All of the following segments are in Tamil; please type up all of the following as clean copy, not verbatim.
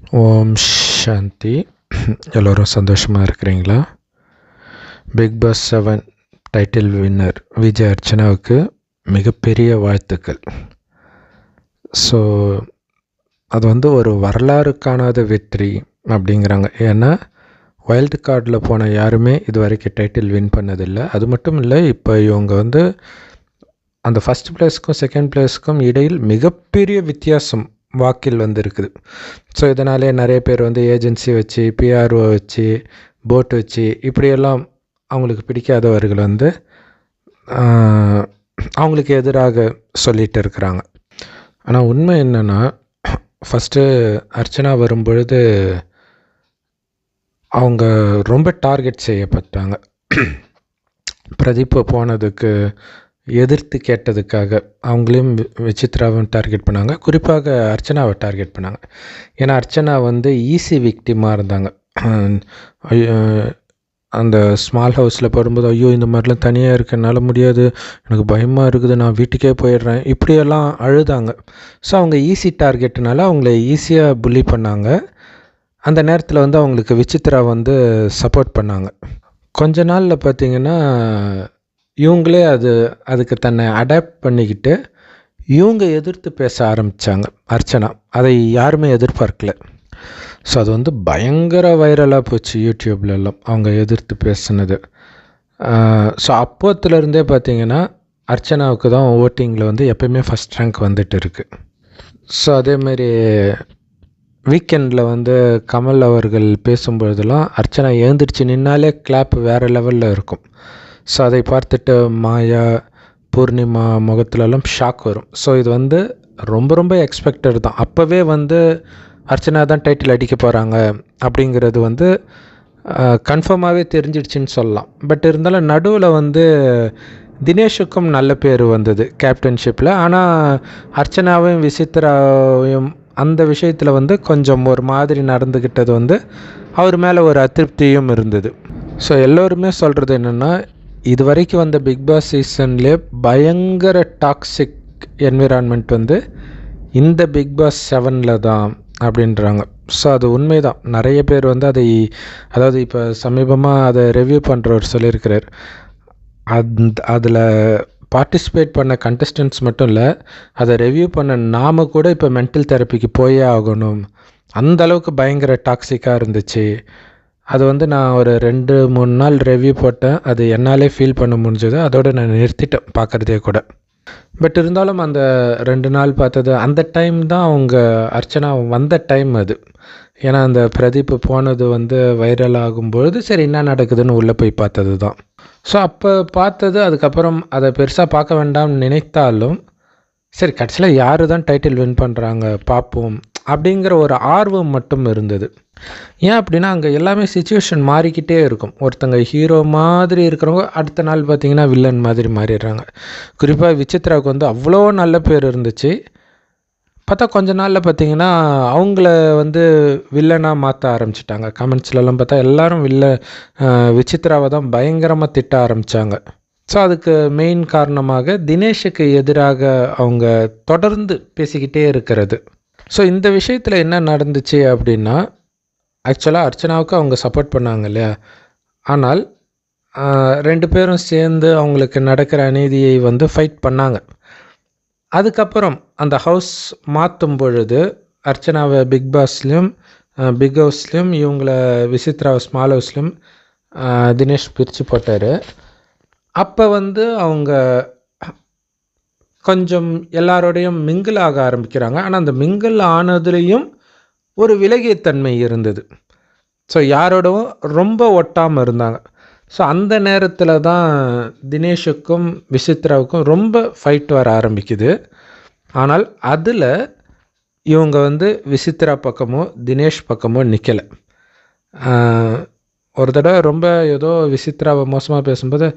ஓம் சாந்தி. எல்லோரும் சந்தோஷமாக இருக்கிறீங்களா? Bigg Boss 7 title winner VJ அர்ச்சனாவுக்கு மிகப்பெரிய வாழ்த்துக்கள். ஸோ அது ஒரு வரலாறு காணாத வெற்றி அப்படிங்கிறாங்க. ஏன்னா வைல்டு கார்டில் போன யாருமே இது வரைக்கும் டைட்டில் வின் பண்ணதில்லை. அது மட்டும் இல்லை, இப்போ இவங்க அந்த ஃபஸ்ட் பிளேஸ்க்கும் செகண்ட் பிளேஸ்க்கும் இடையில் மிகப்பெரிய வித்தியாசம் வாக்கில் இருக்குது. ஸோ இதனாலே நிறைய பேர் ஏஜென்சி வச்சு, பிஆர்ஓ வச்சு, போட் வச்சு, இப்படியெல்லாம் அவங்களுக்கு பிடிக்காதவர்கள் அவங்களுக்கு எதிராக சொல்லிகிட்டு இருக்கிறாங்க. ஆனால் உண்மை என்னென்னா, ஃபஸ்ட்டு அர்ச்சனா வரும்பொழுது அவங்க ரொம்ப டார்கெட் செய்யப்பட்டாங்க. பிரதீப் போனதுக்கு எதிர்த்து கேட்டதுக்காக அவங்களையும் விசித்ராவும் டார்கெட் பண்ணாங்க. குறிப்பாக அர்ச்சனாவை டார்கெட் பண்ணாங்க. ஏன்னா அர்ச்சனா ஈஸி விக்டிமாக இருந்தாங்க. அந்த ஸ்மால் ஹவுஸில் போடும்போது, ஐயோ இந்த மாதிரிலாம் தனியாக இருக்க என்னால் முடியாது, எனக்கு பயமாக இருக்குது, நான் வீட்டுக்கே போயிடுறேன், இப்படியெல்லாம் அழுதாங்க. ஸோ அவங்க ஈஸி டார்கெட்டுனால அவங்கள ஈஸியாக புள்ளி பண்ணாங்க. அந்த நேரத்தில் அவங்களுக்கு விசித்ரா சப்போர்ட் பண்ணாங்க. கொஞ்ச நாளில் பார்த்திங்கன்னா இவங்களே அதுக்கு தன்னை அடாப்ட் பண்ணிக்கிட்டு இவங்க எதிர்த்து பேச ஆரம்பித்தாங்க அர்ச்சனா. அதை யாருமே எதிர்பார்க்கல. ஸோ அது பயங்கர வைரலாக போச்சு யூடியூப்லெல்லாம் அவங்க எதிர்த்து பேசுனது. ஸோ அப்போத்துலேருந்தே பார்த்திங்கன்னா அர்ச்சனாவுக்கு தான் ஓட்டிங்கில் எப்போயுமே ஃபஸ்ட் ரேங்க் வந்துட்டு இருக்குது. ஸோ அதேமாரி வீக்கெண்டில் கமல் அவர்கள் பேசும்பொழுதெல்லாம் அர்ச்சனா எழுந்திரிச்சு நின்னாலே கிளாப் வேறு லெவலில் இருக்கும். ஸோ அதை பார்த்துட்டு மாயா, பூர்ணிமா முகத்துலலாம் ஷாக் வரும். ஸோ இது ரொம்ப ரொம்ப எக்ஸ்பெக்டட் தான். அப்போவே அர்ச்சனா தான் டைட்டில் அடிக்க போகிறாங்க அப்படிங்கிறது கன்ஃபார்மாகவே தெரிஞ்சிடுச்சின்னு சொல்லலாம். பட் இருந்தாலும் நடுவில் தினேஷுக்கும் நல்ல பேர் வந்தது கேப்டன்ஷிப்பில். ஆனால் அர்ச்சனாவையும் விசித்ராவையும் அந்த விஷயத்தில் கொஞ்சம் ஒரு மாதிரி நடந்துக்கிட்டது அவர் மேலே ஒரு அதிருப்தியும் இருந்தது. ஸோ எல்லோருமே சொல்கிறது என்னென்னா, இது வரைக்கும் பிக் பாஸ் சீசன்லேயே பயங்கர டாக்ஸிக் என்விரான்மெண்ட் இந்த பிக் பாஸ் 7 தான் அப்படின்றாங்க. ஸோ அது உண்மைதான். நிறைய பேர் அதாவது இப்போ சமீபமாக அதை ரிவ்யூ பண்ணுறவர் சொல்லியிருக்கிறார். அதில் பார்ட்டிசிபேட் பண்ண கண்டஸ்டன்ட்ஸ் மட்டும் இல்லை, அதை ரிவ்யூ பண்ண நாம் கூட இப்போ மென்டல் தெரப்பிக்கு போயே ஆகணும், அந்தளவுக்கு பயங்கர டாக்ஸிக்காக இருந்துச்சு. அது நான் ஒரு 2-3 நாள் ரிவ்யூ போட்டேன். அது என்னாலே ஃபீல் பண்ண முடிஞ்சது. அதோடு நான் நிறுத்திட்டேன் பார்க்குறதே கூட. பட் இருந்தாலும் அந்த 2 நாள் பார்த்தது, அந்த டைம் தான் அவங்க அர்ச்சனா வந்த டைம் அது. ஏன்னா அந்த பிரதீப் போனது வைரல் ஆகும்பொழுது சரி என்ன நடக்குதுன்னு உள்ளே போய் பார்த்தது தான். ஸோ அப்போ பார்த்தது. அதுக்கப்புறம் அதை பெருசாக பார்க்க வேண்டாம்னு நினைத்தாலும் சரி கடைசியில் யார் தான் டைட்டில் வின் பண்ணுறாங்க பார்ப்போம் அப்படிங்கிற ஒரு ஆர்வம் மட்டும் இருந்தது. ஏன் அப்படின்னா அங்கே எல்லாமே சிச்சுவேஷன் மாறிக்கிட்டே இருக்கும். ஒருத்தங்க ஹீரோ மாதிரி இருக்கிறவங்க அடுத்த நாள் பார்த்திங்கன்னா வில்லன் மாதிரி மாறிடுறாங்க. குறிப்பாக விசித்ராவுக்கு அவ்வளோ நல்ல பேர் இருந்துச்சு. பார்த்தா கொஞ்ச நாளில் பார்த்திங்கன்னா அவங்கள வில்லனாக மாற்ற ஆரம்பிச்சிட்டாங்க. கமெண்ட்ஸ்லலாம் பார்த்தா எல்லோரும் விசித்ராவை தான் பயங்கரமாக திட்ட ஆரம்பித்தாங்க. ஸோ அதுக்கு மெயின் காரணமாக தினேஷுக்கு எதிராக அவங்க தொடர்ந்து பேசிக்கிட்டே இருக்கிறது. ஸோ இந்த விஷயத்தில் என்ன நடந்துச்சு அப்படின்னா, ஆக்சுவலாக அர்ச்சனாவுக்கு அவங்க சப்போர்ட் பண்ணாங்க இல்லையா, ஆனால் 2 பேரும் சேர்ந்து அவங்களுக்கு நடக்கிற அநீதியை ஃபைட் பண்ணாங்க. அதுக்கப்புறம் அந்த ஹவுஸ் மாற்றும் பொழுது அர்ச்சனாவை பிக் ஹவுஸ்லேயும் இவங்கள விசித்ராவை ஸ்மால் ஹவுஸ்லேயும் தினேஷ் பிரித்து போட்டார். அப்போ அவங்க கொஞ்சம் எல்லாரோடையும் மிங்கிள் ஆக ஆரம்பிக்கிறாங்க. ஆனால் அந்த மிங்கிள் ஆனதுலேயும் ஒரு விலகியத்தன்மை இருந்தது. ஸோ யாரோடவும் ரொம்ப ஒட்டாமல் இருந்தாங்க. ஸோ அந்த நேரத்தில் தான் தினேஷுக்கும் விசித்ராவுக்கும் ரொம்ப ஃபைட் வர ஆரம்பிக்குது. ஆனால் அதில் இவங்க விசித்ரா பக்கமோ தினேஷ் பக்கமோ நிற்கலை. ஒரு தடவை ரொம்ப ஏதோ விசித்ராவை மோசமாக பேசும்போது,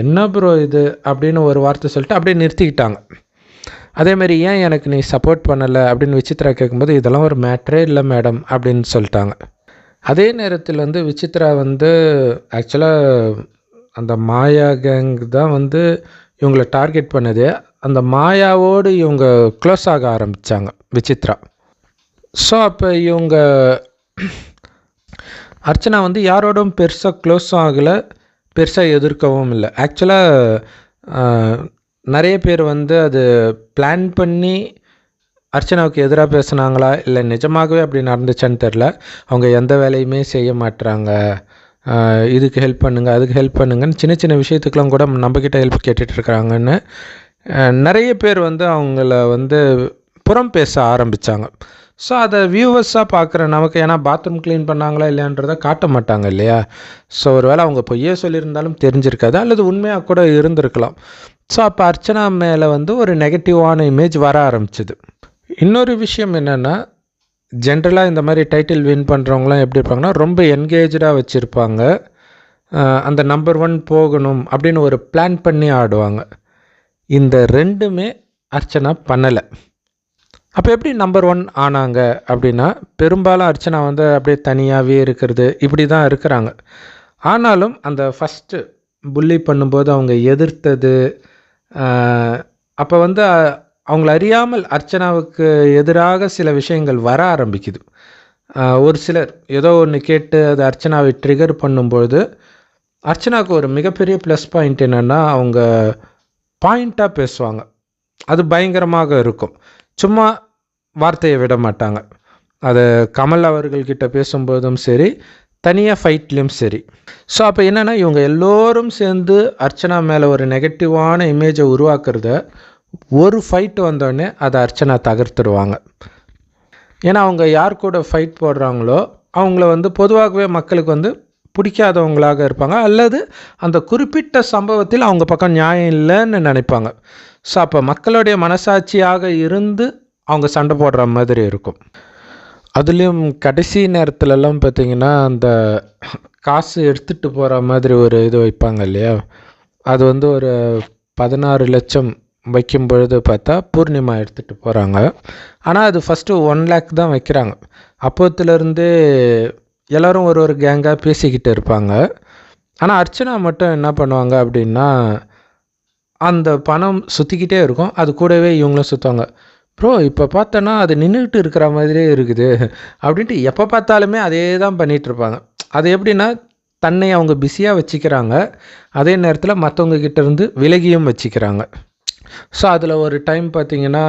என்ன ப்ரோ இது அப்படின்னு ஒரு வார்த்தை சொல்லிட்டு அப்படியே நிறுத்திக்கிட்டாங்க. அதேமாதிரி ஏன் எனக்கு நீ சப்போர்ட் பண்ணலை அப்படின்னு விசித்ரா கேட்கும்போது, இதெல்லாம் ஒரு மேட்ரே இல்லை மேடம் அப்படின்னு சொல்லிட்டாங்க. அதே நேரத்தில் விசித்ரா ஆக்சுவலாக அந்த மாயா கேங் தான் இவங்களை டார்கெட் பண்ணது. அந்த மாயாவோடு இவங்க க்ளோஸ் ஆக ஆரம்பித்தாங்க விசித்ரா. ஸோ அப்போ இவங்க அர்ச்சனா வந்து யாரோடும் பெருசாக க்ளோஸும் ஆகலை, பெருசாக எதிர்க்கவும் இல்லை. ஆக்சுவலாக நிறைய பேர் வந்து அது பிளான் பண்ணி அர்ச்சனாவுக்கு எதிராக பேசுனாங்களா, இல்லை நிஜமாகவே அப்படி நடந்துச்சான்னு தெரில. அவங்க எந்த வேலையுமே செய்ய மாட்டுறாங்க, இதுக்கு ஹெல்ப் பண்ணுங்கள் அதுக்கு ஹெல்ப் பண்ணுங்கன்னு சின்ன சின்ன விஷயத்துக்கெலாம் கூட நம்மக்கிட்ட ஹெல்ப் கேட்டுட்ருக்குறாங்கன்னு நிறைய பேர் வந்து அவங்கள வந்து புறம் பேச ஆரம்பித்தாங்க. ஸோ அதை வியூவர்ஸாக பார்க்குற நமக்கு, ஏன்னா பாத்ரூம் க்ளீன் பண்ணாங்களா இல்லையான்றதை காட்ட மாட்டாங்க இல்லையா. ஸோ ஒரு வேளை அவங்க பொய்யே சொல்லியிருந்தாலும் தெரிஞ்சிருக்காது, அல்லது உண்மையாக கூட இருந்திருக்கலாம். ஸோ அப்போ அர்ச்சனா மேலே வந்து ஒரு நெகட்டிவான இமேஜ் வர ஆரம்பிச்சிது. இன்னொரு விஷயம் என்னென்னா, ஜென்ரலாக இந்த மாதிரி டைட்டில் வின் பண்ணுறவங்களாம் எப்படி இருப்பாங்கன்னா, ரொம்ப என்கேஜாக வச்சுருப்பாங்க. அந்த நம்பர் 1 போகணும் அப்படின்னு ஒரு பிளான் பண்ணி ஆடுவாங்க. இந்த ரெண்டுமே அர்ச்சனா பண்ணலை. அப்போ எப்படி நம்பர் 1 ஆனாங்க அப்படின்னா, பெரும்பாலும் அர்ச்சனா வந்து அப்படியே தனியாகவே இருக்கிறது, இப்படி தான் இருக்கிறாங்க. ஆனாலும் அந்த ஃபஸ்ட்டு புள்ளி பண்ணும்போது அவங்க எதிர்த்தது, அப்போ வந்து அவங்கள அறியாமல் அர்ச்சனாவுக்கு எதிராக சில விஷயங்கள் வர ஆரம்பிக்குது. ஒரு சிலர் ஏதோ ஒன்று கேட்டு அது அர்ச்சனாவை ட்ரிகர் பண்ணும்பொழுது, அர்ச்சனாவுக்கு ஒரு மிகப்பெரிய ப்ளஸ் பாயிண்ட் என்னென்னா, அவங்க பாயிண்ட்டாக பேசுவாங்க. அது பயங்கரமாக இருக்கும். சும்மா வார்த்தையை விட மாட்டாங்க. அது கமல் அவர்கள்கிட்ட பேசும்போதும் சரி, தனியாக ஃபைட்லேயும் சரி. ஸோ அப்போ என்னென்னா, இவங்க எல்லோரும் சேர்ந்து அர்ச்சனா மேலே ஒரு நெகட்டிவான இமேஜை உருவாக்குறத ஒரு ஃபைட்டு வந்தோடனே அதை அர்ச்சனா தகர்த்துடுவாங்க. ஏன்னா அவங்க யார் கூட ஃபைட் போடுறாங்களோ அவங்கள வந்து பொதுவாகவே மக்களுக்கு வந்து பிடிக்காதவங்களாக இருப்பாங்க, அல்லது அந்த குறிப்பிட்ட சம்பவத்தில் அவங்க பக்கம் நியாயம் இல்லைன்னு நினைப்பாங்க. ஸோ அப்போ மக்களுடைய மனசாட்சியாக இருந்து அவங்க சண்டை போடுற மாதிரி இருக்கும். அதுலேயும் கடைசி நேரத்துலலாம் பார்த்திங்கன்னா, அந்த காசு எடுத்துகிட்டு போகிற மாதிரி ஒரு இது வைப்பாங்க இல்லையா, அது வந்து ஒரு 16 லட்சம் வைக்கும் பொழுது பார்த்தா பூர்ணிமா எடுத்துகிட்டு போகிறாங்க. ஆனால் அது ஃபஸ்ட்டு 1 லேக் தான் வைக்கிறாங்க. அப்போத்துலேருந்து எல்லோரும் ஒரு கேங்காக பேசிக்கிட்டு இருப்பாங்க. ஆனால் அர்ச்சனா மட்டும் என்ன பண்ணுவாங்க அப்படின்னா, அந்த பணம் சுற்றிக்கிட்டே இருக்கும், அது கூடவே இவங்களும் சுற்றுவாங்க. ப்ரோ இப்போ பார்த்தோன்னா அது நின்றுக்கிட்டு இருக்கிற மாதிரியே இருக்குது அப்படின்ட்டு எப்போ பார்த்தாலுமே அதே தான் பண்ணிகிட்ருப்பாங்க. அது எப்படின்னா, தன்னை அவங்க பிஸியாக வச்சுக்கிறாங்க, அதே நேரத்தில் மற்றவங்க கிட்டேருந்து விலகியும் வச்சுக்கிறாங்க. ஸோ அதில் ஒரு டைம் பார்த்திங்கன்னா,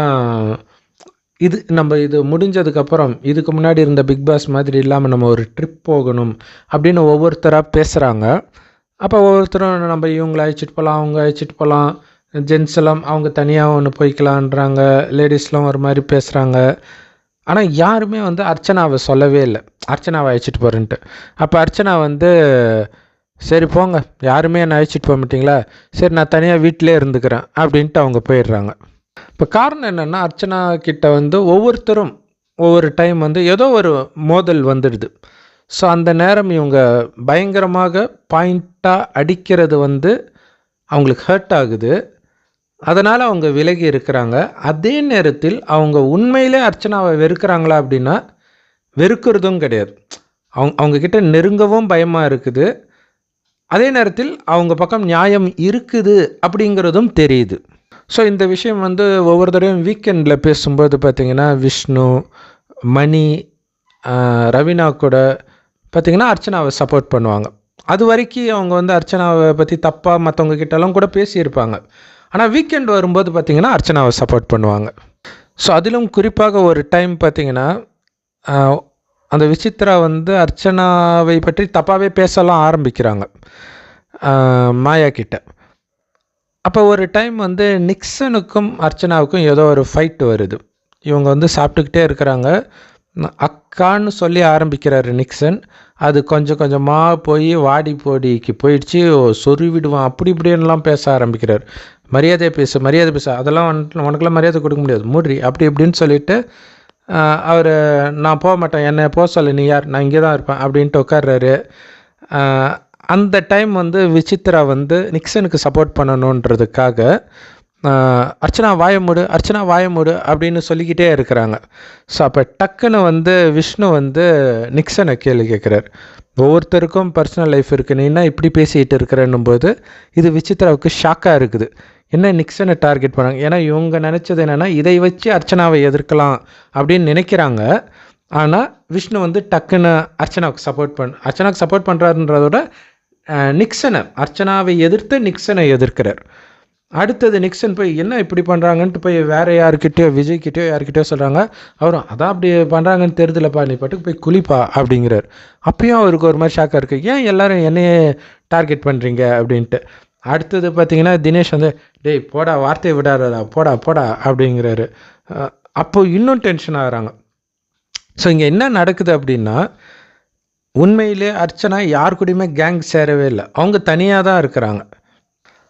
இது முடிஞ்சதுக்கப்புறம் இதுக்கு முன்னாடி இருந்த பிக் பாஸ் மாதிரி இல்லாமல் நம்ம ஒரு ட்ரிப் போகணும் அப்படின்னு ஒவ்வொருத்தராக பேசுகிறாங்க. அப்போ ஒவ்வொருத்தரும் நம்ம இவங்களை அழைச்சிட்டு போகலாம், அவங்க அழைச்சிட்டு போகலாம், ஜென்ஸ் எல்லாம் அவங்க தனியாக ஒன்று போய்க்கலான்றாங்க, லேடிஸ்லாம் ஒரு மாதிரி பேசுகிறாங்க. ஆனால் யாருமே வந்து அர்ச்சனாவை சொல்லவே இல்லை, அர்ச்சனாவை அழைச்சிட்டு போகிறேன்ட்டு. அப்போ அர்ச்சனா வந்து, சரி போங்க, யாருமே என்னை அழைச்சிட்டு போக மாட்டிங்களா, சரி நான் தனியாக வீட்டிலே இருந்துக்கிறேன் அப்படின்ட்டு அவங்க போயிடுறாங்க. இப்போ காரணம் என்னென்னா, அர்ச்சனா கிட்ட வந்து ஒவ்வொருத்தரும் ஒவ்வொரு டைம் வந்து ஏதோ ஒரு மோதல் வந்துடுது. ஸோ அந்த நேரம் இவங்க பயங்கரமாக பாயிண்ட்டாக அடிக்கிறது வந்து அவங்களுக்கு ஹர்ட் ஆகுது. அதனால் அவங்க விலகி இருக்கிறாங்க. அதே நேரத்தில் அவங்க உண்மையிலே அர்ச்சனாவை வெறுக்கிறாங்களா அப்படின்னா வெறுக்கிறதும் கிடையாது. அவங்கக்கிட்ட நெருங்கவும் பயமாக இருக்குது. அதே நேரத்தில் அவங்க பக்கம் நியாயம் இருக்குது அப்படிங்கிறதும் தெரியுது. ஸோ இந்த விஷயம் வந்து ஒவ்வொரு தடவையும் வீக்கெண்டில் பேசும்போது பார்த்திங்கன்னா, விஷ்ணு, மணி, ரவீனா கூட பார்த்திங்கன்னா அர்ச்சனாவை சப்போர்ட் பண்ணுவாங்க. அது வரைக்கும் அவங்க வந்து அர்ச்சனாவை பற்றி தப்பாக மற்றவங்க கிட்டலாம் கூட பேசியிருப்பாங்க. ஆனால் வீக்கெண்ட் வரும்போது பார்த்திங்கன்னா அர்ச்சனாவை சப்போர்ட் பண்ணுவாங்க. ஸோ அதிலும் குறிப்பாக ஒரு டைம் பார்த்திங்கன்னா, அந்த விசித்ரா வந்து அர்ச்சனாவை பற்றி தப்பாகவே பேசலாம் ஆரம்பிக்கிறாங்க மாயா கிட்ட. அப்போ ஒரு டைம் வந்து நிக்சனுக்கும் அர்ச்சனாவுக்கும் ஏதோ ஒரு ஃபைட்டு வருது. இவங்க வந்து சாப்பிட்டுக்கிட்டே இருக்கிறாங்க, அக்கான்னு சொல்லி ஆரம்பிக்கிறாரு நிக்சன். அது கொஞ்சம் கொஞ்சமாக போய் வாடி போடிக்கு போயிடுச்சு, சொருவிடுவான் அப்படி இப்படின்லாம் பேச ஆரம்பிக்கிறார். மரியாதை பேசு, அதெல்லாம் உனக்கெல்லாம் மரியாதை கொடுக்க முடியாது, மூடி அப்படி இப்படின்னு சொல்லிவிட்டு அவர், நான் போக மாட்டேன், என்னை போக சொல்ல, நீ யார், நான் இங்கே தான் இருப்பேன் அப்படின்ட்டு உட்கார்றாரு. அந்த டைம் வந்து விசித்ரா வந்து நிக்சனுக்கு சப்போர்ட் பண்ணணுன்றதுக்காக அர்ச்சனா வாயமுடு அப்படின்னு சொல்லிக்கிட்டே இருக்கிறாங்க. ஸோ அப்போ டக்குன்னு வந்து விஷ்ணு வந்து நிக்சனை கேள்வி கேட்குறாரு. ஒவ்வொருத்தருக்கும் பர்சனல் லைஃப் இருக்குது, நீ என்ன இப்படி பேசிகிட்டு இருக்கிறன்னும் போது இது விசித்ராவுக்கு ஷாக்காக இருக்குது. என்ன நிக்சனை டார்கெட் பண்ணாங்க, ஏன்னா இவங்க நினச்சது என்னென்னா இதை வச்சு அர்ச்சனாவை எதிர்க்கலாம் அப்படின்னு நினைக்கிறாங்க. ஆனால் விஷ்ணு வந்து டக்குன்னு அர்ச்சனாவுக்கு சப்போர்ட் பண்ணுறாருன்றதோட அர்ச்சனாவை எதிர்த்து நிக்சனை எதிர்க்கிறார். அடுத்தது நிக்சன் போய் என்ன இப்படி பண்ணுறாங்கன்ட்டு போய் வேறு யாருக்கிட்டேயோ விஜய்கிட்டயோ யாருக்கிட்டயோ சொல்கிறாங்க. அவரும் அதான் அப்படி பண்ணுறாங்கன்னு தெரியுதுலப்பா, நீ பாட்டுக்கு போய் குளிப்பா அப்படிங்கிறார். அப்பயும் அவருக்கு ஒரு மாதிரி ஷாக்காக இருக்குது, ஏன் எல்லோரும் என்னையே டார்கெட் பண்ணுறீங்க அப்படின்ட்டு. அடுத்தது பார்த்திங்கன்னா தினேஷ் வந்து டேய் போடா, வார்த்தையை விடாதடா, போடா போடா அப்படிங்கிறாரு. அப்போது இன்னும் டென்ஷன் ஆகிறாங்க. ஸோ இங்கே என்ன நடக்குது அப்படின்னா, உண்மையிலே அர்ச்சனா யார் கூடயுமே கேங் சேரவே இல்லை, அவங்க தனியாக தான் இருக்கிறாங்க.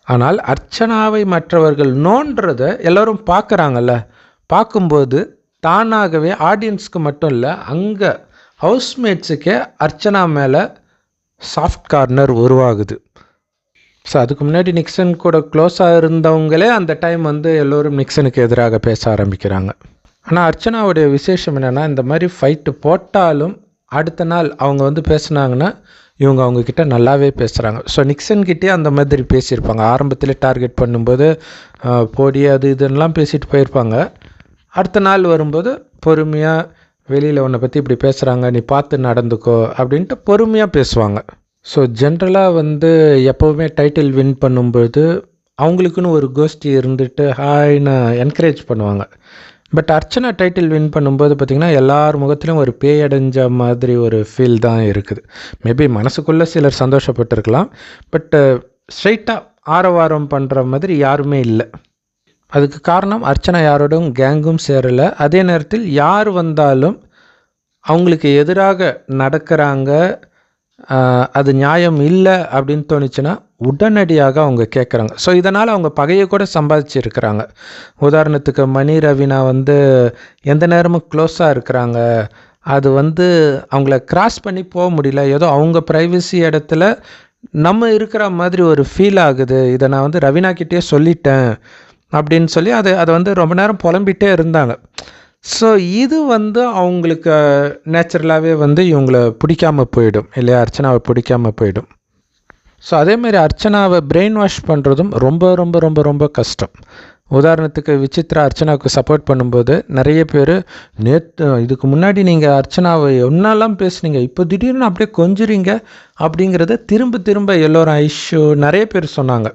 ஆனால் அர்ச்சனாவை மற்றவர்கள் நோன்றதை எல்லோரும் பார்க்குறாங்கல்ல, பார்க்கும்போது தானாகவே ஆடியன்ஸுக்கு மட்டும் இல்லை, அங்கே ஹவுஸ்மேட்ஸுக்கே அர்ச்சனா மேலே சாஃப்ட் கார்னர் உருவாகுது. ஸோ அதுக்கு முன்னாடி நிக்சன் கூட க்ளோஸாக இருந்தவங்களே அந்த டைம் வந்து எல்லோரும் நிக்சனுக்கு எதிராக பேச ஆரம்பிக்கிறாங்க. ஆனால் அர்ச்சனாவுடைய விசேஷம் என்னென்னா, இந்த மாதிரி ஃபைட்டு போட்டாலும் அடுத்த நாள் அவங்க வந்து பேசுனாங்கன்னா இவங்க அவங்கக்கிட்ட நல்லாவே பேசுகிறாங்க. ஸோ நிக்சன்கிட்டே அந்த மாதிரி பேசியிருப்பாங்க. ஆரம்பத்தில் டார்கெட் பண்ணும்போது போடி அது இதெல்லாம் பேசிட்டு போயிருப்பாங்க. அடுத்த நாள் வரும்போது பொறுமையாக வெளியில் உன்னை பற்றி இப்படி பேசுகிறாங்க, நீ பார்த்து நடந்துக்கோ அப்படின்ட்டு பொறுமையாக பேசுவாங்க. ஸோ ஜென்ரலாக வந்து எப்போவுமே டைட்டில் வின் பண்ணும்போது அவங்களுக்குன்னு ஒரு கோஷ்டி இருந்துட்டு ஹாய்னு என்கரேஜ் பண்ணுவாங்க. பட் அர்ச்சனா டைட்டில் வின் பண்ணும்போது பார்த்திங்கன்னா எல்லார் முகத்துலையும் ஒரு பேயடைஞ்ச மாதிரி ஒரு ஃபீல் தான் இருக்குது. மேபி மனசுக்குள்ளே சிலர் சந்தோஷப்பட்டிருக்கலாம், பட்டு ஸ்ட்ரைட்டாக ஆரவாரம் பண்ணுற மாதிரி யாருமே இல்லை. அதுக்கு காரணம் அர்ச்சனா யாரோடும் கேங்கும் சேரலை. அதே நேரத்தில் யார் வந்தாலும் அவங்களுக்கு எதிராக நடக்கிறாங்க, அது நியாயம் இல்லை அப்படின்னு தோணுச்சுன்னா உடனடியாக அவங்க கேட்குறாங்க. ஸோ இதனால் அவங்க பகையை கூட சம்பாதிச்சிருக்கிறாங்க. உதாரணத்துக்கு மணி ரவீனா வந்து எந்த நேரமும் க்ளோஸாக இருக்கிறாங்க, அது வந்து அவங்கள கிராஸ் பண்ணி போக முடியல, ஏதோ அவங்க ப்ரைவசி இடத்துல நம்ம இருக்கிற மாதிரி ஒரு ஃபீல் ஆகுது, இதை நான் வந்து ரவீனாக்கிட்டே சொல்லிட்டேன் அப்படின்னு சொல்லி அதை வந்து ரொம்ப நேரம் புலம்பிகிட்டே இருந்தாங்க. ஸோ இது வந்து அவங்களுக்கு நேச்சுரலாகவே வந்து இவங்கள பிடிக்காமல் போயிடும் இல்லையா, அர்ச்சனாவை பிடிக்காமல் போயிடும். ஸோ அதேமாதிரி அர்ச்சனாவை பிரெயின் வாஷ் பண்ணுறதும் ரொம்ப ரொம்ப ரொம்ப ரொம்ப கஷ்டம். உதாரணத்துக்கு விசித்ரா அர்ச்சனாவுக்கு சப்போர்ட் பண்ணும்போது நிறைய பேர் இதுக்கு முன்னாடி நீங்கள் அர்ச்சனாவை ஒன்றாலாம் பேசுனீங்க, இப்போ திடீர்னு அப்படியே கொஞ்சுறீங்க அப்படிங்கிறத திரும்ப திரும்ப எல்லோரும் ஐஷு நிறைய பேர் சொன்னாங்க.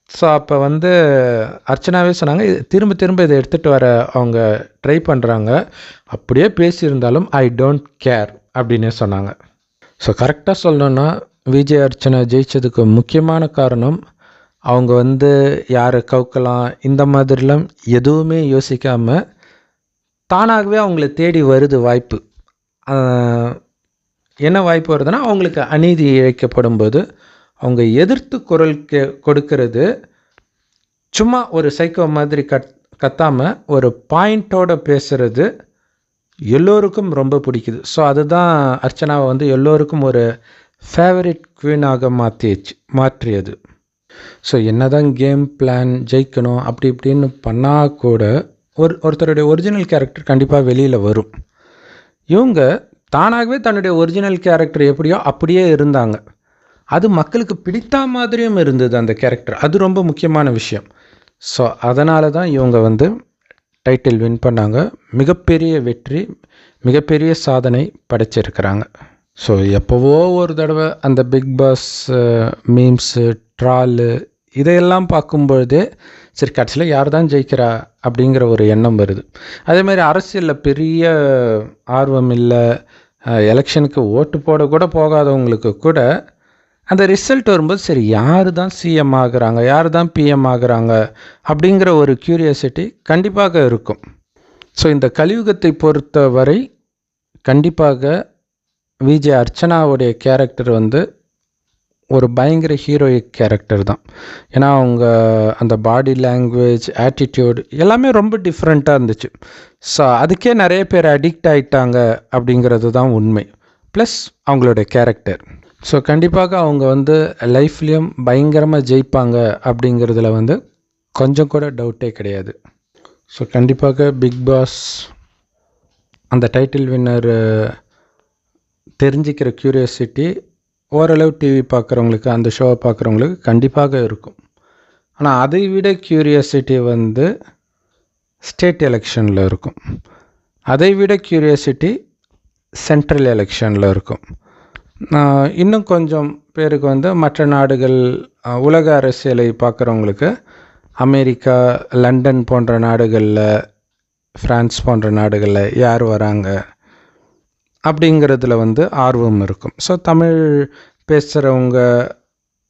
ஸோ அப்போ வந்து அர்ச்சனாவே சொன்னாங்க, திரும்ப திரும்ப இதை எடுத்துகிட்டு வர அவங்க ட்ரை பண்ணுறாங்க, அப்படியே பேசியிருந்தாலும் ஐ டோன்ட் கேர் அப்படின்னே சொன்னாங்க. ஸோ கரெக்டாக சொல்லணுன்னா விஜய் அர்ச்சனா ஜெயித்ததுக்கு முக்கியமான காரணம் அவங்க வந்து யாரை கவுக்கலாம் இந்த மாதிரிலாம் எதுவுமே யோசிக்காமல் தானாகவே அவங்கள தேடி வருது வாய்ப்பு. என்ன வாய்ப்பு வருதுன்னா, அவங்களுக்கு அநீதி இழைக்கப்படும் போது அவங்க எதிர்த்து குரல் கொடுக்கறது, சும்மா ஒரு சைக்கோ மாதிரி கத்தாமல் ஒரு பாயிண்ட்டோடு பேசுகிறது எல்லோருக்கும் ரொம்ப பிடிக்குது. ஸோ அதுதான் அர்ச்சனாவை வந்து எல்லோருக்கும் ஒரு ஃபேவரட் குவீனாக மாற்றியது. ஸோ என்ன தான் கேம் பிளான் ஜெயிக்கணும் அப்படி இப்படின்னு பண்ணால் கூட ஒருத்தருடைய ஒரிஜினல் கேரக்டர் கண்டிப்பாக வெளியில் வரும். இவங்க தானாகவே தன்னுடைய ஒரிஜினல் கேரக்டர் எப்படியோ அப்படியே இருந்தாங்க. அது மக்களுக்கு பிடித்த மாதிரியும் இருந்தது அந்த கேரக்டர். அது ரொம்ப முக்கியமான விஷயம். ஸோ அதனால தான் இவங்க வந்து டைட்டில் வின் பண்ணாங்க. மிகப்பெரிய வெற்றி, மிகப்பெரிய சாதனை படைச்சிருக்கிறாங்க. ஸோ எப்போவோ ஒரு தடவை அந்த பிக் பாஸ் மீம்ஸு ட்ராலு இதையெல்லாம் பார்க்கும்பொழுதே சரி கடைசியில் யார் தான் ஜெயிக்கிறா அப்படிங்கிற ஒரு எண்ணம் வருது. அதேமாதிரி அரசியலில் பெரிய ஆர்வம் இல்லை, எலெக்ஷனுக்கு ஓட்டு போட கூட போகாதவங்களுக்கு கூட அந்த ரிசல்ட் வரும்போது சரி யார் தான் சிஎம் ஆகுறாங்க, யார் தான் பிஎம் ஆகுறாங்க அப்படிங்கிற ஒரு க்யூரியாசிட்டி கண்டிப்பாக இருக்கும். ஸோ இந்த கலியுகத்தை பொறுத்த வரை கண்டிப்பாக விஜய் அர்ச்சனாவுடைய கேரக்டர் வந்து ஒரு பயங்கர ஹீரோயிக் கேரக்டர் தான். ஏன்னா அவங்க அந்த பாடி லாங்குவேஜ், ஆட்டிடியூட் எல்லாமே ரொம்ப டிஃப்ரெண்ட்டாக இருந்துச்சு. ஸோ அதுக்கே நிறைய பேர் அடிக்ட் ஆகிட்டாங்க அப்படிங்கிறது தான் உண்மை. ப்ளஸ் அவங்களுடைய கேரக்டர். ஸோ கண்டிப்பாக அவங்க வந்து லைஃப்லேயும் பயங்கரமாக ஜெயிப்பாங்க அப்படிங்கிறதுல வந்து கொஞ்சம் கூட டவுட்டே கிடையாது. ஸோ கண்டிப்பாக பிக் பாஸ் அந்த டைட்டில் வின்னர் தெரிஞ்சிக்கிற க்யூரியாசிட்டி ஓரளவு டிவி பார்க்குறவங்களுக்கு, அந்த ஷோவை பார்க்குறவங்களுக்கு கண்டிப்பாக இருக்கும். ஆனால் அதை விட க்யூரியாசிட்டி வந்து ஸ்டேட் எலெக்ஷனில் இருக்கும். அதை விட க்யூரியாசிட்டி சென்ட்ரல் எலெக்ஷனில் இருக்கும். இன்னும் கொஞ்சம் பேருக்கு வந்து மற்ற நாடுகள் உலக அரசியலை பார்க்குறவங்களுக்கு அமெரிக்கா, லண்டன் போன்ற நாடுகளில், ஃப்ரான்ஸ் போன்ற நாடுகளில் யார் வராங்க அப்படிங்கிறதுல வந்து ஆர்வம் இருக்கும். ஸோ தமிழ் பேசுகிறவங்க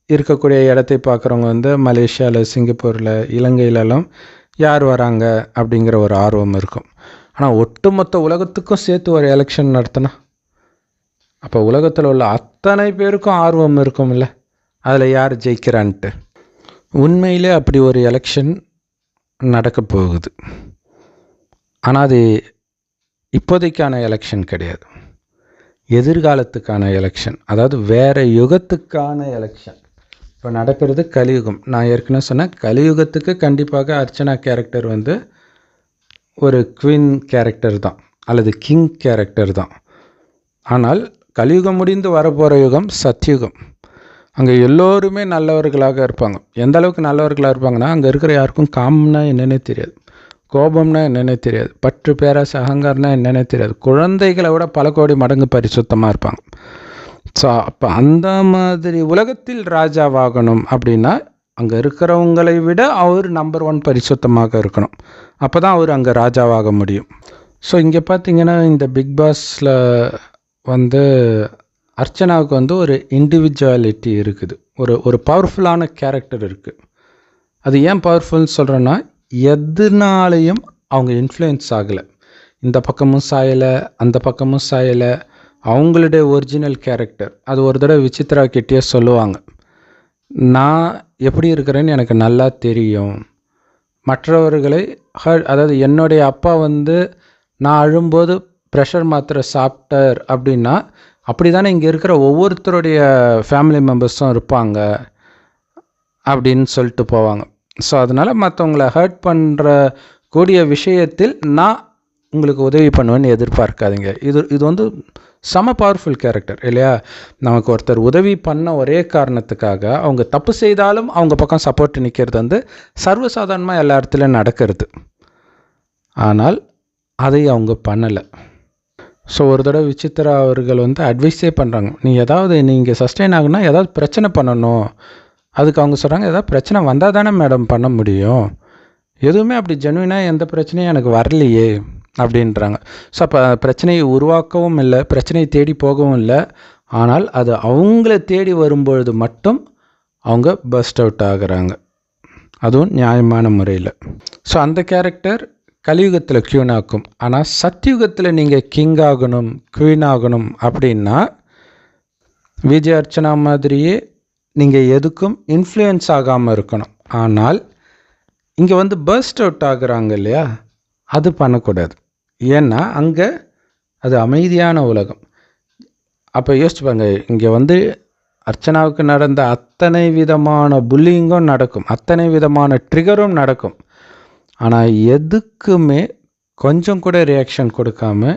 இருக்கக்கூடிய இடத்தை பார்க்குறவங்க வந்து மலேசியாவில், சிங்கப்பூரில், இலங்கையிலலாம் யார் வராங்க அப்படிங்கிற ஒரு ஆர்வம் இருக்கும். ஆனால் ஒட்டுமொத்த உலகத்துக்கும் சேர்த்து ஒரு எலெக்ஷன் நடத்தினா அப்போ உலகத்தில் உள்ள அத்தனை பேருக்கும் ஆர்வம் இருக்கும்ல, அதில் யார் ஜெயிக்கிறான்ட்டு. உண்மையிலே அப்படி ஒரு எலெக்ஷன் நடக்க போகுது. ஆனால் அது இப்போதைக்கான எலெக்ஷன் கிடையாது, எதிர்காலத்துக்கான எலெக்ஷன், அதாவது வேறு யுகத்துக்கான எலெக்ஷன். இப்போ நடக்கிறது கலியுகம். நான் ஏற்கனவே சொன்னேன், கலியுகத்துக்கு கண்டிப்பாக அர்ச்சனா கேரக்டர் வந்து ஒரு குவீன் கேரக்டர் தான் அல்லது கிங் கேரக்டர் தான். ஆனால் கலியுகம் முடிந்து வரப்போகிற யுகம் சத்யுகம். அங்கே எல்லோருமே நல்லவர்களாக இருப்பாங்க. எந்த அளவுக்கு நல்லவர்களாக இருப்பாங்கன்னா, அங்கே இருக்கிற யாருக்கும் காமம்னா என்னென்னே தெரியாது, கோபம்னா என்னென்னே தெரியாது, பற்று பேராசை அகங்காரம்னா என்னென்னே தெரியாது. குழந்தைகளை விட பல கோடி மடங்கு பரிசுத்தமாக இருப்பாங்க. ஸோ அப்போ அந்த மாதிரி உலகத்தில் ராஜாவாகணும் அப்படின்னா அங்கே இருக்கிறவங்களை விட அவர் நம்பர் 1 பரிசுத்தமாக இருக்கணும். அப்போ தான் அவர் அங்கே ராஜாவாக முடியும். ஸோ இங்கே பார்த்தீங்கன்னா இந்த பிக் பாஸில் வந்து அர்ச்சனாவுக்கு வந்து ஒரு இண்டிவிஜுவாலிட்டி இருக்குது, ஒரு பவர்ஃபுல்லான கேரக்டர் இருக்குது. அது ஏன் பவர்ஃபுல்னு சொல்கிறேன்னா, எதுனாலையும் அவங்க இன்ஃப்ளூயன்ஸ் ஆகலை. இந்த பக்கமும் சாயலை, அந்த பக்கமும் சாயலை. அவங்களுடைய ஒரிஜினல் கேரக்டர். அது ஒரு தடவை விசித்ரா கிட்டேயே சொல்லுவாங்க, நான் எப்படி இருக்கிறேன்னு எனக்கு நல்லா தெரியும். மற்றவர்களை அதாவது என்னுடைய அப்பா வந்து நான் அழும்போது ப்ரெஷர் மாத்திரை சாப்பிட்டார் அப்படின்னா அப்படி தானே இங்கே இருக்கிற ஒவ்வொருத்தருடைய ஃபேமிலி மெம்பர்ஸும் இருப்பாங்க அப்படின்னு சொல்லிட்டு போவாங்க. ஸோ அதனால் மற்றவங்களை ஹர்ட் பண்ணுற கூடிய விஷயத்தில் நான் உங்களுக்கு உதவி பண்ணுவேன்னு எதிர்பார்க்காதீங்க. இது வந்து செம பவர்ஃபுல் கேரக்டர் இல்லையா? நமக்கு ஒருத்தர் உதவி பண்ண ஒரே காரணத்துக்காக அவங்க தப்பு செய்தாலும் அவங்க பக்கம் சப்போர்ட் நிற்கிறது வந்து சர்வசாதாரணமாக எல்லா இடத்துலையும் நடக்கிறது. ஆனால் அதை அவங்க பண்ணலை. ஸோ ஒரு தடவை விசித்ரா அவர்கள் வந்து அட்வைஸே பண்ணுறாங்க, நீங்கள் சஸ்டெயின் ஆகுனா ஏதாவது பிரச்சனை பண்ணணும். அதுக்கு அவங்க சொல்கிறாங்க, ஏதாவது பிரச்சனை வந்தால் தானே மேடம் பண்ண முடியும், எதுவுமே அப்படி ஜென்வினாக எந்த பிரச்சனையும் எனக்கு வரலையே அப்படின்றாங்க. ஸோ அப்போ பிரச்சனையை உருவாக்கவும் இல்லை, பிரச்சனையை தேடி போகவும் இல்லை. ஆனால் அது அவங்கள தேடி வரும்பொழுது மட்டும் அவங்க பஸ்ட் அவுட் ஆகுறாங்க, அதுவும் நியாயமான முறையில். ஸோ அந்த கேரக்டர் கலியுகத்தில் க்யூன் ஆக்கும். ஆனால் சத்யுகத்தில் நீங்கள் கிங் ஆகணும், குவீன் ஆகணும் அப்படின்னா விஜய் அர்ச்சனா மாதிரியே நீங்கள் எதுக்கும் இன்ஃப்ளூயன்ஸ் ஆகாமல் இருக்கணும். ஆனால் இங்கே வந்து பர்ஸ்ட் அவுட் ஆகுறாங்க இல்லையா, அது பண்ணக்கூடாது. ஏன்னா அங்கே அது அமைதியான உலகம். அப்போ யோசிச்சு பாருங்க, இங்கே வந்து அர்ச்சனாவுக்கு நடந்த அத்தனை விதமான புல்லிங்கும் நடக்கும், அத்தனை விதமான ட்ரிகரும் நடக்கும். ஆனால் எதுக்குமே கொஞ்சம் கூட ரியாக்ஷன் கொடுக்காம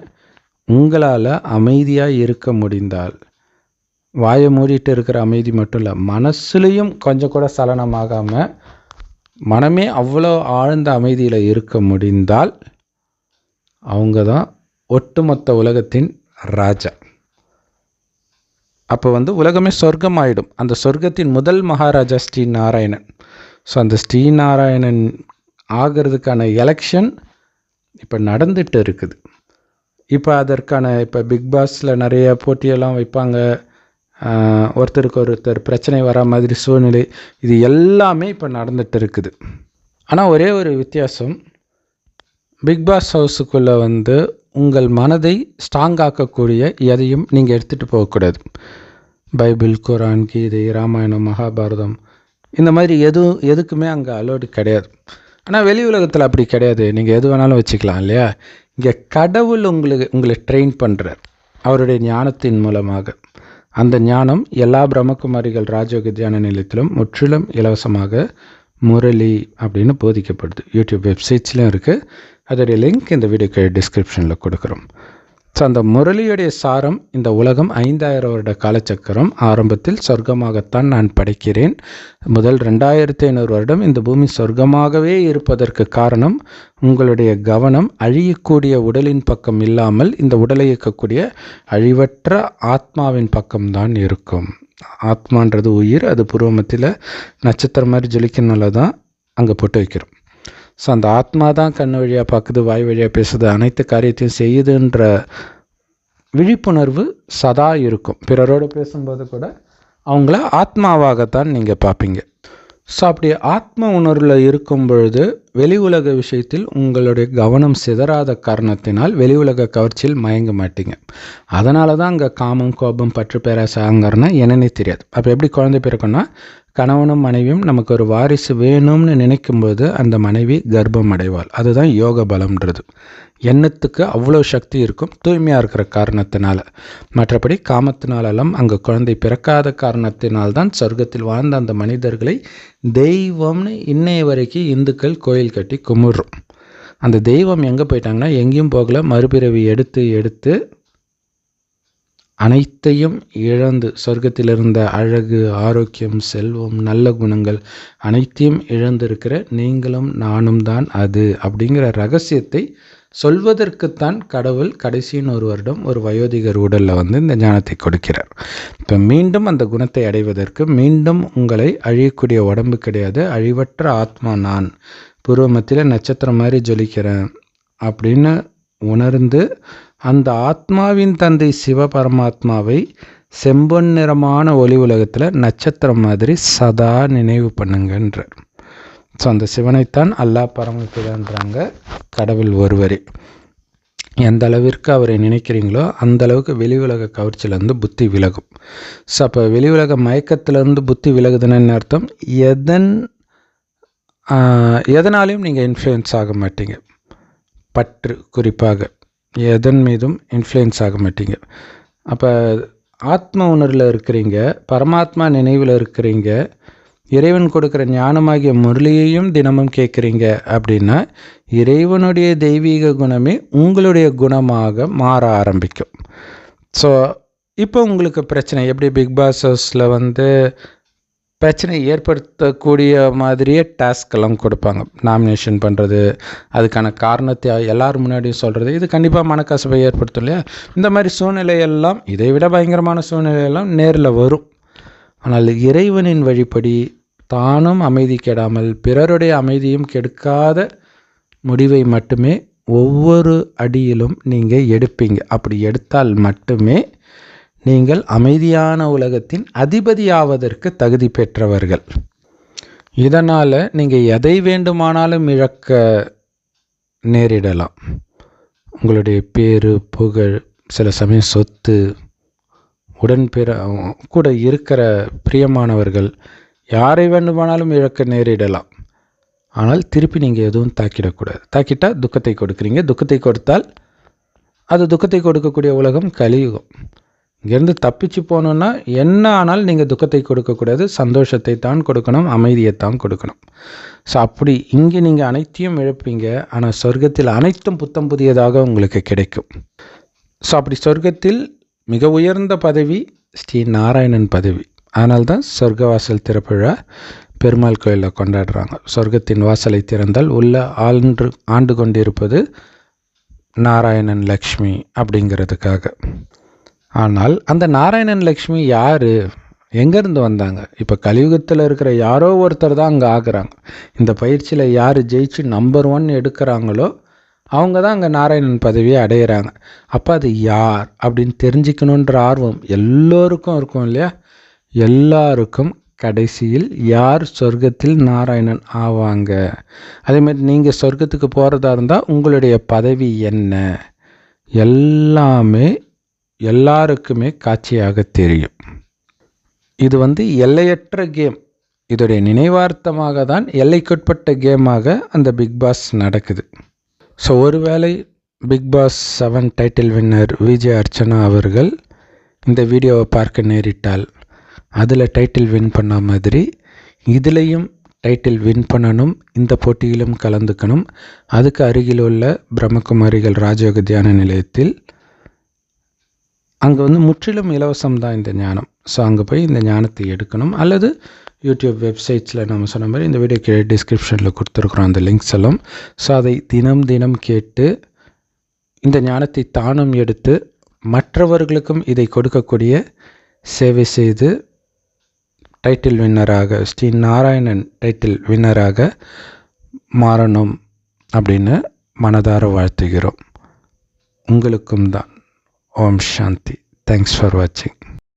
உங்களால் அமைதியாக இருக்க முடிந்தால், வாயை மூடிட்டு இருக்கிற அமைதி மட்டும் இல்லை, மனசுலேயும் கொஞ்சம் கூட சலனமாகாமல் மனமே அவ்வளோ ஆழ்ந்த அமைதியில் இருக்க முடிந்தால் அவங்க தான் ஒட்டுமொத்த உலகத்தின் ராஜா. அப்போ வந்து உலகமே சொர்க்கம் ஆகிடும். அந்த சொர்க்கத்தின் முதல் மகாராஜா ஸ்ரீநாராயணன். ஸோ அந்த ஸ்ரீநாராயணன் ஆகிறதுக்கான எலெக்ஷன் இப்போ நடந்துட்டு இருக்குது. இப்போ அதற்கான பிக் பாஸில் நிறைய போட்டியெல்லாம் வைப்பாங்க, ஒருத்தருக்கு ஒருத்தர் பிரச்சனை வர மாதிரி சூழ்நிலை, இது எல்லாமே இப்போ நடந்துட்டு இருக்குது. ஆனால் ஒரே ஒரு வித்தியாசம், பிக் பாஸ் ஹவுஸுக்குள்ளே வந்து உங்கள் மனதை ஸ்ட்ராங் ஆக்கக்கூடிய எதையும் நீங்கள் எடுத்துகிட்டு போகக்கூடாது. பைபிள், குரான், கீதை, ராமாயணம், மகாபாரதம் இந்த மாதிரி எதுக்குமே அங்கே அலோடு கிடையாது. ஆனால் வெளி உலகத்தில் அப்படி கிடையாது, நீங்கள் எது வேணாலும் வச்சுக்கலாம் இல்லையா? இங்கே கடவுள் உங்களை ட்ரெயின் பண்ணுறார் அவருடைய ஞானத்தின் மூலமாக. அந்த ஞானம் எல்லா பிரம்மகுமாரிகள் ராஜயோக தியான நிலையத்திலும் முற்றிலும் இலவசமாக முரளி அப்படின்னு போதிக்கப்படுது. யூடியூப் வெப்சைட்ஸ்லையும் இருக்குது. அதோடைய லிங்க் இந்த வீடியோக்கு டிஸ்கிரிப்ஷனில் கொடுக்குறோம். ஸோ அந்த முரளியுடைய சாரம், இந்த உலகம் 5000 வருட காலச்சக்கரம். ஆரம்பத்தில் சொர்க்கமாகத்தான் நான் படைக்கிறேன். முதல் 2500 வருடம் இந்த பூமி சொர்க்கமாகவே இருப்பதற்கு காரணம் உங்களுடைய கவனம் அழியக்கூடிய உடலின் பக்கம் இல்லாமல் இந்த உடலை இயக்கக்கூடிய அழிவற்ற ஆத்மாவின் பக்கம்தான் இருக்கும். ஆத்மான்றது உயிர், அது பூர்வமத்தில் நட்சத்திரம் மாதிரி ஜொலிக்கனால தான் அங்கே போட்டு வைக்கிறோம். ஸோ அந்த ஆத்மா தான் கண் வழியாக பார்க்குது, வாய் வழியாக பேசுது, அனைத்து காரியத்தையும் செய்யுதுன்ற விழிப்புணர்வு சதா இருக்கும். பிறரோடு பேசும்போது கூட அவங்கள ஆத்மாவாகத்தான் நீங்கள் பார்ப்பீங்க. ஸோ அப்படி ஆத்ம உணர்வில் இருக்கும் பொழுது வெளி உலக விஷயத்தில் உங்களுடைய கவனம் சிதறாத காரணத்தினால் வெளி உலக கவர்ச்சியில் மயங்க மாட்டீங்க. அதனால தான் அங்கே காமம், கோபம், பற்று, பேராசை, அகங்காரம்னா என்னன்னே தெரியாது. அப்போ எப்படி குழந்தை பிறக்குன்னா, கணவனும் மனைவியும் நமக்கு ஒரு வாரிசு வேணும்னு நினைக்கும்போது அந்த மனைவி கர்ப்பம் அடைவாள். அதுதான் யோக பலம்ன்றது. எண்ணத்துக்கு அவ்வளோ சக்தி இருக்கும் தூய்மையாக இருக்கிற காரணத்தினால. மற்றபடி காமத்தினாலெல்லாம் அங்கே குழந்தை பிறக்காத காரணத்தினால்தான் சொர்க்கத்தில் வாழ்ந்த அந்த மனிதர்களை தெய்வம்னு இன்னைய வரைக்கும் இந்துக்கள் கோயில் கட்டி கும்பிட்றோம். அந்த தெய்வம் எங்கே போயிட்டாங்கன்னா எங்கேயும் போகல, மறுபிறவி எடுத்து அனைத்தையும் இழந்து, சொர்க்கத்தில் இருந்த அழகு, ஆரோக்கியம், செல்வம், நல்ல குணங்கள் அனைத்தையும் இழந்திருக்கிற நீங்களும் நானும் தான் அது அப்படிங்கிற ரகசியத்தை சொல்வதற்குத்தான் கடவுள் கடைசியின் ஒரு வருடம் ஒரு வயோதிகர் உடலில் இந்த ஞானத்தை கொடுக்கிறார். இப்போ மீண்டும் அந்த குணத்தை அடைவதற்கு, மீண்டும் உங்களை அழியக்கூடிய உடம்பு கிடையாது, அழிவற்ற ஆத்மா நான், பூர்வமத்தில் நட்சத்திரம் மாதிரி ஜொலிக்கிறேன் அப்படின்னு உணர்ந்து அந்த ஆத்மாவின் தந்தை சிவபரமாத்மாவை செம்பொன் நிறமான ஒளி உலகத்தில் நட்சத்திரம் மாதிரி சதா நினைவு பண்ணுங்கன்றார். ஸோ அந்த சிவனைத்தான் அல்லாஹ் பரமபிதான்றாங்க, கடவுள் ஒருவரே. எந்த அளவிற்கு அவரை நினைக்கிறீங்களோ அந்த அளவுக்கு வெளி உலக கவர்ச்சியிலேருந்து புத்தி விலகும். ஸோ அப்போ வெளி உலக மயக்கத்திலேருந்து புத்தி விலகுதுன்னு அர்த்தம், எதனாலையும் நீங்கள் இன்ஃப்ளூயன்ஸ் ஆக மாட்டீங்க. பற்று குறிப்பாக எதன் மீதும் இன்ஃப்ளூயன்ஸ் ஆக மாட்டீங்க. அப்போ ஆத்ம உணர்வில் இருக்கிறீங்க, பரமாத்மா நினைவில் இருக்கிறீங்க, இறைவன் கொடுக்குற ஞானமாகிய முரளியையும் தினமும் கேட்குறீங்க அப்படின்னா இறைவனுடைய தெய்வீக குணமே உங்களுடைய குணமாக மாற ஆரம்பிக்கும். ஸோ இப்போ உங்களுக்கு பிரச்சனை எப்படி பிக் பாஸ் ஹவுஸில் பிரச்சனை ஏற்படுத்தக்கூடிய மாதிரியே டாஸ்க்கெல்லாம் கொடுப்பாங்க. நாமினேஷன் பண்ணுறது, அதுக்கான காரணத்தை எல்லோரும் முன்னாடியும் சொல்கிறது, இது கண்டிப்பாக மனக்கசப்பை ஏற்படுத்தும் இல்லையா? இந்த மாதிரி சூழ்நிலையெல்லாம், இதை விட பயங்கரமான சூழ்நிலையெல்லாம் நேரில் வரும். ஆனால் இறைவனின் வழிப்படி தானும் அமைதி கெடாமல் பிறருடைய அமைதியும் கெடுக்காத முடிவை மட்டுமே ஒவ்வொரு அடியிலும் நீங்கள் எடுப்பீங்க. அப்படி எடுத்தால் மட்டுமே நீங்கள் அமைதியான உலகத்தின் அதிபதியாவதற்கு தகுதி பெற்றவர்கள். இதனால் நீங்கள் எதை வேண்டுமானாலும் இழக்க நேரிடலாம். உங்களுடைய பேரு, புகழ், சில சமயம் சொத்து, கூட இருக்கிற பிரியமானவர்கள், யாரை வேண்டுமானாலும் இழக்க நேரிடலாம். ஆனால் திருப்பி நீங்கள் எதுவும் தாக்கிடக்கூடாது. தாக்கிட்டால் துக்கத்தை கொடுக்குறீங்க. துக்கத்தை கொடுத்தால் அது துக்கத்தை கொடுக்கக்கூடிய உலகம் கலியுகம். இங்கேருந்து தப்பிச்சு போகணுன்னா என்ன ஆனாலும் நீங்கள் துக்கத்தை கொடுக்கக்கூடாது, சந்தோஷத்தை தான் கொடுக்கணும், அமைதியை தான் கொடுக்கணும். ஸோ அப்படி இங்கே நீங்கள் அனைத்தையும் இழப்பீங்க, ஆனால் சொர்க்கத்தில் அனைத்தும் புத்தம் புதியதாக உங்களுக்கு கிடைக்கும். ஸோ அப்படி சொர்க்கத்தில் மிக உயர்ந்த பதவி ஸ்ரீ நாராயணன் பதவி. அதனால்தான் சொர்க்கவாசல் திறப்புழா பெருமாள் கோயிலில் கொண்டாடுறாங்க. சொர்க்கத்தின் வாசலை திறந்தால் உள்ள ஆண்டு கொண்டிருப்பது நாராயணன் லக்ஷ்மி அப்படிங்கிறதுக்காக. ஆனால் அந்த நாராயணன் லக்ஷ்மி யார், எங்கேருந்து வந்தாங்க? இப்போ கலியுகத்தில் இருக்கிற யாரோ ஒருத்தர் தான் அங்கே ஆகுறாங்க. இந்த பயிற்சியில் யார் ஜெயிச்சு நம்பர் 1 எடுக்கிறாங்களோ அவங்க தான் அங்கே நாராயணன் பதவியை அடையிறாங்க. அப்போ அது யார் அப்படின்னு தெரிஞ்சுக்கணுன்ற ஆர்வம் எல்லோருக்கும் இருக்கும் இல்லையா? எல்லாருக்கும் கடைசியில் யார் சொர்க்கத்தில் நாராயணன் ஆவாங்க. அதேமாதிரி நீங்கள் சொர்க்கத்துக்கு போகிறதா இருந்தால் உங்களுடைய பதவி என்ன, எல்லாமே எல்லாருக்குமே காட்சியாக தெரியும். இது எல்லையற்ற கேம். இதோடைய நினைவார்த்தமாக தான் எல்லைக்குட்பட்ட கேமாக அந்த பிக் பாஸ் நடக்குது. ஸோ ஒருவேளை Bigg Boss 7 title winner Vijay Archana அவர்கள் இந்த வீடியோவை பார்க்க நேரிட்டால் அதில் டைட்டில் வின் பண்ண மாதிரி இதுலேயும் டைட்டில் வின் பண்ணணும், இந்த போட்டியிலும் கலந்துக்கணும். அதுக்கு அருகில் உள்ள பிரம்மகுமாரிகள் ராஜயோக தியான நிலையத்தில் அங்கே வந்து முற்றிலும் இலவசம் தான் இந்த ஞானம். ஸோ அங்கே போய் இந்த ஞானத்தை எடுக்கணும். அல்லது யூடியூப் வெப்சைட்ஸில் நம்ம சொன்ன மாதிரி இந்த வீடியோ கீழே டிஸ்கிரிப்ஷனில் கொடுத்துருக்குறோம் அந்த லிங்க்ஸ் எல்லாம். ஸோ அதை தினம் தினம் கேட்டு இந்த ஞானத்தை தானும் எடுத்து மற்றவர்களுக்கும் இதை கொடுக்கக்கூடிய சேவை செய்து டைட்டில் வின்னராக, ஸ்ரீ நாராயணன் டைட்டில் வின்னராக மாறணும் அப்படின்னு மனதார வாழ்த்துகிறோம். உங்களுக்கும் தான். ஓம் சாந்தி. தேங்க்ஸ் ஃபார் வாட்சிங்.